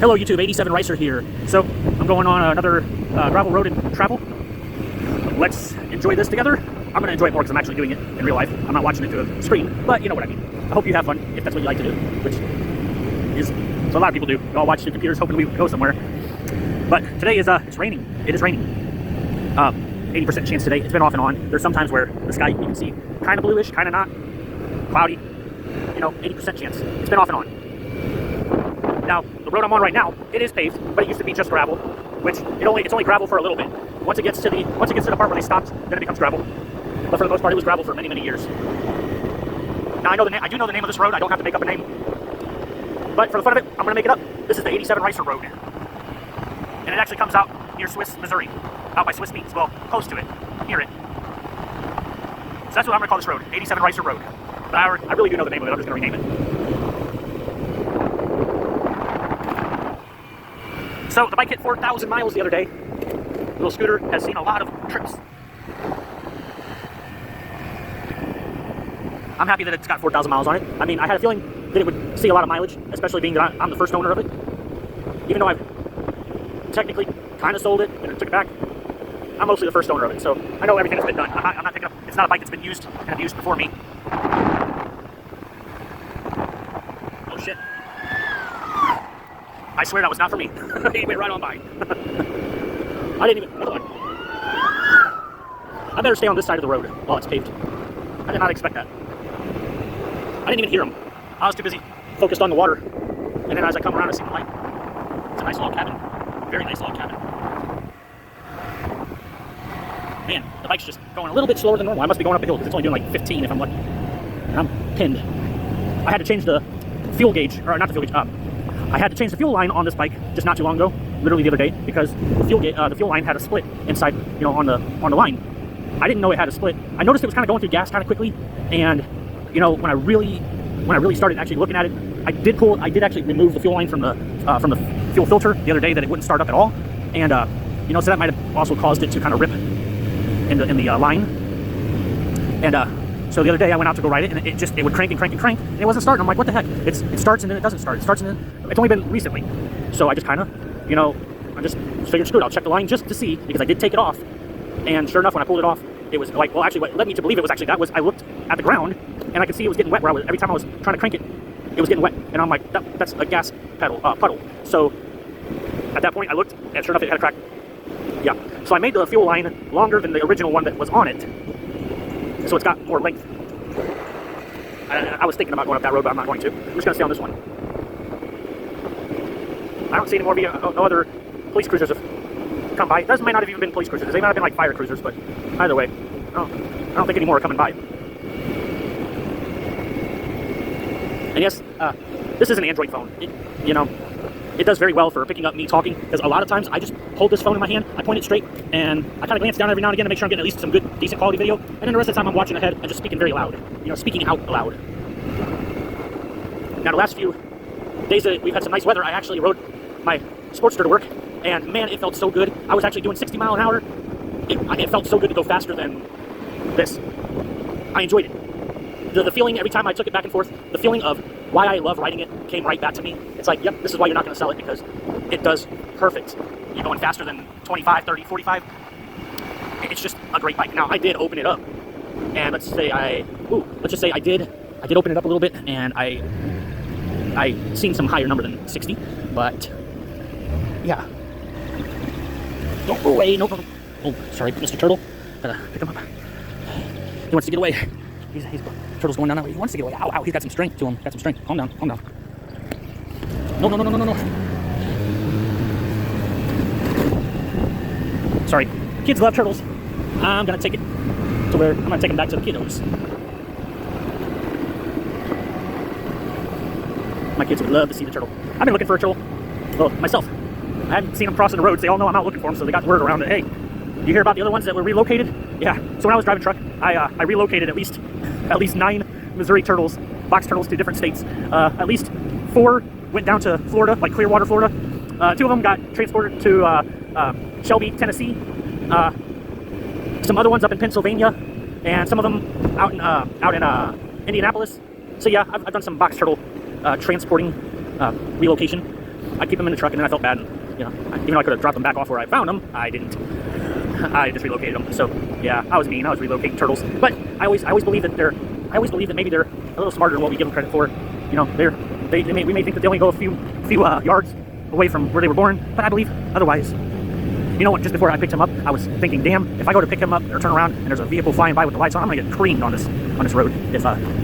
Hello YouTube, 87 Ricer here. So, I'm going on another gravel road and travel. Let's enjoy this together. I'm going to enjoy it more because I'm actually doing it in real life. I'm not watching it to a screen, but you know what I mean. I hope you have fun, if that's what you like to do, which is what a lot of people do. They all watch their computers hoping we go somewhere. But today is, it's raining. It is raining. 80% chance today. It's been off and on. There's some times where the sky, you can see, kind of bluish, kind of not. Cloudy. You know, 80% chance. It's been off and on. Now, the road I'm on right now, it is paved, but it used to be just gravel, which it's only gravel for a little bit. Once it gets to the part where they stopped, then it becomes gravel. But for the most part, it was gravel for many, many years. Now I do know the name of this road. I don't have to make up a name. But for the fun of it, I'm going to make it up. This is the 87 Ricer Road. And it actually comes out near Swiss, Missouri. Out by Swiss Meats. Well, close to it. Near it. So that's what I'm going to call this road. 87 Ricer Road. But I really do know the name of it. I'm just going to rename it. So the bike hit 4,000 miles the other day. The little scooter has seen a lot of trips. I'm happy that it's got 4,000 miles on it. I mean, I had a feeling that it would see a lot of mileage, especially being that I'm the first owner of it. Even though I've technically kind of sold it and took it back, I'm mostly the first owner of it, so I know everything that's been done. I'm not picking up. It's not a bike that's been used and abused before me. Oh shit. I swear that was not for me. He went right on by. I didn't even... Hold on. I better stay on this side of the road while it's paved. I did not expect that. I didn't even hear him. I was too busy focused on the water. And then as I come around, I see the light. It's a nice log cabin. Very nice log cabin. Man, the bike's just going a little bit slower than normal. I must be going up a hill because it's only doing like 15 if I'm lucky. And I'm pinned. I had to change the fuel gauge, or not the fuel gauge, I had to change the fuel line on this bike just not too long ago, literally the other day, because the fuel line had a split inside, you know, on the line. I didn't know it had a split. I noticed it was kind of going through gas kind of quickly, and you know, when I really started actually looking at it, I did actually remove the fuel line from the fuel filter the other day, that it wouldn't start up at all, and you know, so that might have also caused it to kind of rip in the line, and so the other day I went out to go ride it, and it would crank and crank and crank, and it wasn't starting. I'm like, what the heck? It starts and then it doesn't start. It starts and then it's only been recently. So I just kind of, you know, I just figured, screw it, I'll check the line just to see, because I did take it off, and sure enough, when I pulled it off, it was like, well, actually, what led me to believe it was actually that was I looked at the ground and I could see it was getting wet. Every time I was trying to crank it, it was getting wet, and I'm like, that's a gas puddle. So at that point, I looked, and sure enough, it had a crack. Yeah. So I made the fuel line longer than the original one that was on it, so it's got more length. I was thinking about going up that road, but I'm not going to. I'm just going to stay on this one. I don't see any more no other police cruisers have come by. Those might not have even been police cruisers. They might have been like fire cruisers, but either way, I don't think any more are coming by. And yes, this is an Android phone. You know, it does very well for picking up me talking, because a lot of times I just hold this phone in my hand, I point it straight, and I kind of glance down every now and again to make sure I'm getting at least some good, decent quality video, and then the rest of the time I'm watching ahead and just speaking very loud. You know, speaking out loud. Now, the last few days that we've had some nice weather, I actually rode my Sportster to work, and man, it felt so good. I was actually doing 60 miles an hour. It felt so good to go faster than this. I enjoyed it. The feeling every time I took it back and forth, the feeling of why I love riding it came right back to me. It's like, yep, this is why you're not going to sell it, because it does perfect. You're going faster than 25, 30, 45. It's just a great bike. Now, I did open it up, and let's just say I did open it up a little bit, and I seen some higher number than 60, but yeah. Don't go away, no problem. Oh, sorry, Mr. Turtle. Gotta pick him up. He wants to get away. Turtle's going down that way. He wants to get away. Ow, ow, he's got some strength to him. Got some strength. Calm down, calm down. No. Sorry. Kids love turtles. I'm gonna take it to where I'm gonna take him back to the kiddos. My kids would love to see the turtle. I've been looking for a turtle, well, myself. I haven't seen them crossing the roads. They all know I'm out looking for them, so they got the word around that, hey, you hear about the other ones that were relocated? Yeah. So when I was driving truck, I relocated at least 9 Missouri turtles, box turtles, to different states. At least 4 went down to Florida, like Clearwater, Florida. 2 of them got transported to Shelby, Tennessee. Some other ones up in Pennsylvania, and some of them out in Indianapolis. So yeah, I've done some box turtle transporting, relocation. I'd keep them in the truck, and then I felt bad. And, you know, even though I could have dropped them back off where I found them, I didn't. I just relocated them. So yeah, I was mean. I was relocating turtles. But I always believe that maybe they're a little smarter than what we give them credit for. You know, we may think that they only go a few yards away from where they were born, but I believe otherwise. You know what? Just before I picked him up, I was thinking, damn, if I go to pick him up or turn around and there's a vehicle flying by with the lights on, I'm gonna get creamed on this road.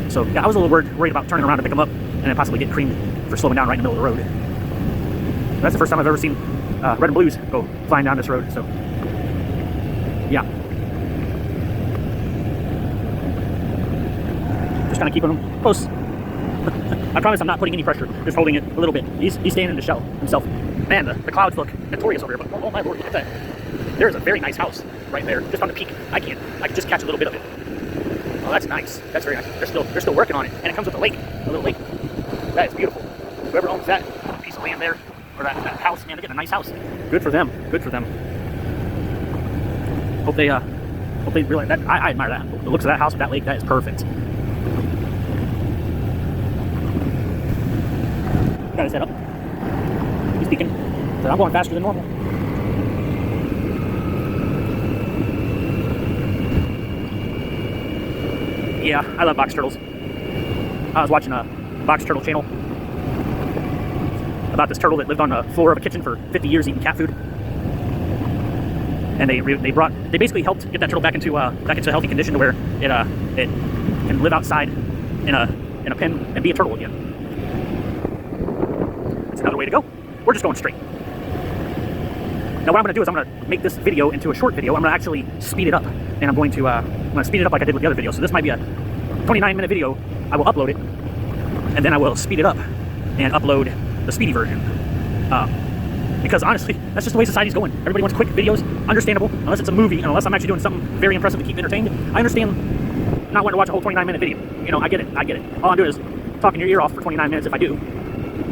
So yeah, I was a little worried about turning around to pick him up and then possibly get creamed for slowing down right in the middle of the road. That's the first time I've ever seen red and blues go flying down this road. So yeah, just kind of keeping him close. I promise I'm not putting any pressure, just holding it a little bit. He's standing in the shell himself. Man, the clouds look notorious over here, but oh my lord, look at that. There is a very nice house right there, just on the peak. I can just catch a little bit of it. Oh, that's nice. That's very nice. They're still working on it, and it comes with a little lake. That is beautiful. Whoever owns that piece of land there, or that house, man, they're getting a nice house. Good for them. Good for them. Hope they realize that. I admire that. The looks of that house with that lake, that is perfect. Got his head up. He's peeking. So I'm going faster than normal. Yeah, I love box turtles. I was watching a box turtle channel about this turtle that lived on the floor of a kitchen for 50 years eating cat food. And they basically helped get that turtle back into a healthy condition to where it can live outside in a pen and be a turtle again. That's another way to go. We're just going straight. Now what I'm going to do is I'm going to make this video into a short video. I'm going to actually speed it up, and I'm going to speed it up like I did with the other video. So this might be a 29-minute video. I will upload it, and then I will speed it up and upload the speedy version. Because honestly, that's just the way society's going. Everybody wants quick videos, understandable, unless it's a movie, and unless I'm actually doing something very impressive to keep entertained. I understand not wanting to watch a whole 29-minute video. You know, I get it. All I'm doing is talking your ear off for 29 minutes if I do,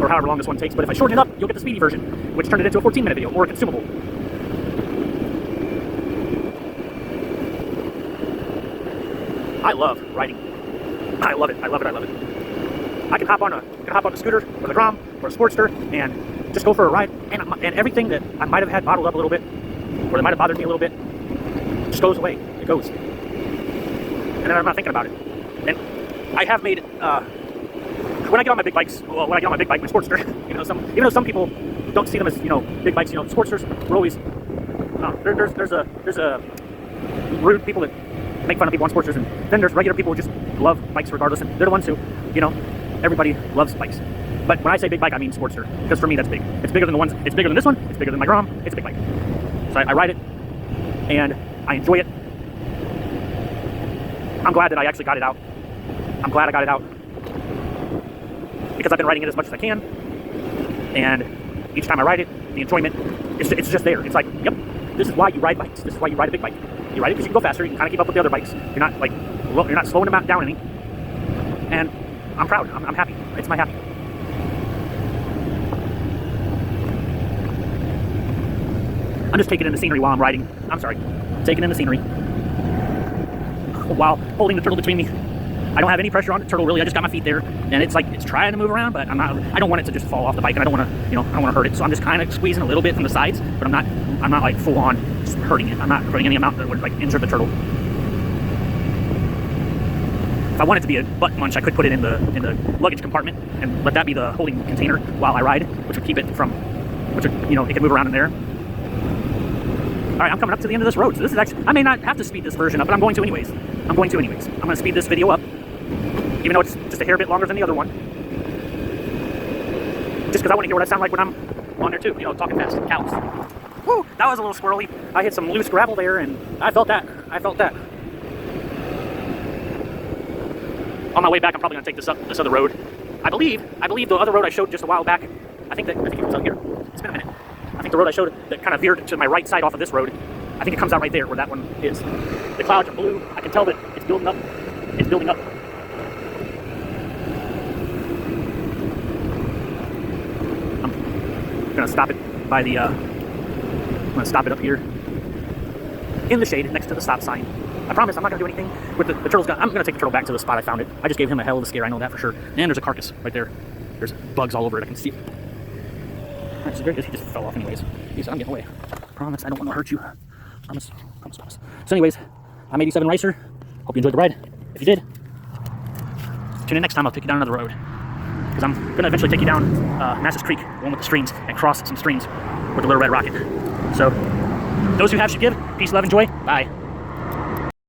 or however long this one takes. But if I shorten it up, you'll get the speedy version, which turned it into a 14-minute video, or a consumable. I love riding. I love it. I can hop on a scooter, or the Grom, or a Sportster, and just go for a ride, and everything that I might have had bottled up a little bit, or that might have bothered me a little bit, just goes away. It goes. And then I'm not thinking about it. And I have made when I get on my big bikes, well, when I get on my big bike, my Sportster, you know, even though some people don't see them as, you know, big bikes, you know, Sportsters were always, there's a rude people that make fun of people on Sportsters, and then there's regular people who just love bikes regardless, and they're the ones who, you know, everybody loves bikes. But when I say big bike, I mean Sportster, because for me that's big. It's bigger than it's bigger than this one, it's bigger than my Grom, it's a big bike. So I ride it, and I enjoy it. I'm glad that I actually got it out. I'm glad I got it out, because I've been riding it as much as I can, and each time I ride it, the enjoyment, it's just there. It's like, yep, this is why you ride bikes. This is why you ride a big bike. You ride it because you can go faster, you can kind of keep up with the other bikes. You're not slowing them down any. And I'm proud. I'm happy. It's my happy. I'm just taking in the scenery while I'm riding. I'm sorry. Taking in the scenery while holding the turtle between me. I don't have any pressure on the turtle, really. I just got my feet there, and it's like it's trying to move around, but I don't want it to just fall off the bike, and I don't want to, you know, I don't want to hurt it. So I'm just kind of squeezing a little bit from the sides, but I'm not like full on just hurting it. I'm not hurting any amount that would like injure the turtle. If I want it to be a butt munch, I could put it in the luggage compartment and let that be the holding container while I ride, which would keep it from, you know, it could move around in there. All right, I'm coming up to the end of this road, so this is actually, I may not have to speed this version up, but I'm going to anyways. I'm going to speed this video up, even though it's just a hair bit longer than the other one. Just because I want to hear what I sound like when I'm on there too, you know, talking fast. Cows. Woo, that was a little squirrely. I hit some loose gravel there, and I felt that. On my way back, I'm probably going to take this other road. I believe the other road I showed just a while back, I think it comes out here. It's been a minute. I think the road I showed that kind of veered to my right side off of this road, I think it comes out right there where that one is. The clouds are blue. I can tell that it's building up. It's building up. I'm gonna stop it by the. I'm gonna stop it up here in the shade next to the stop sign. I promise I'm not gonna do anything with the turtle's gun. I'm gonna take the turtle back to the spot I found it. I just gave him a hell of a scare. I know that for sure. And there's a carcass right there. There's bugs all over it. I can see it. Alright, so very good. He just fell off anyways. He said, I'm getting away. Promise, I don't want to hurt you. Promise, promise, promise. So anyways, I'm 87 Racer. Hope you enjoyed the ride. If you did, tune in next time. I'll take you down another road. Because I'm going to eventually take you down Masters Creek, the one with the streams, and cross some streams with the Little Red Rocket. So, those who have should give. Peace, love, and joy. Bye.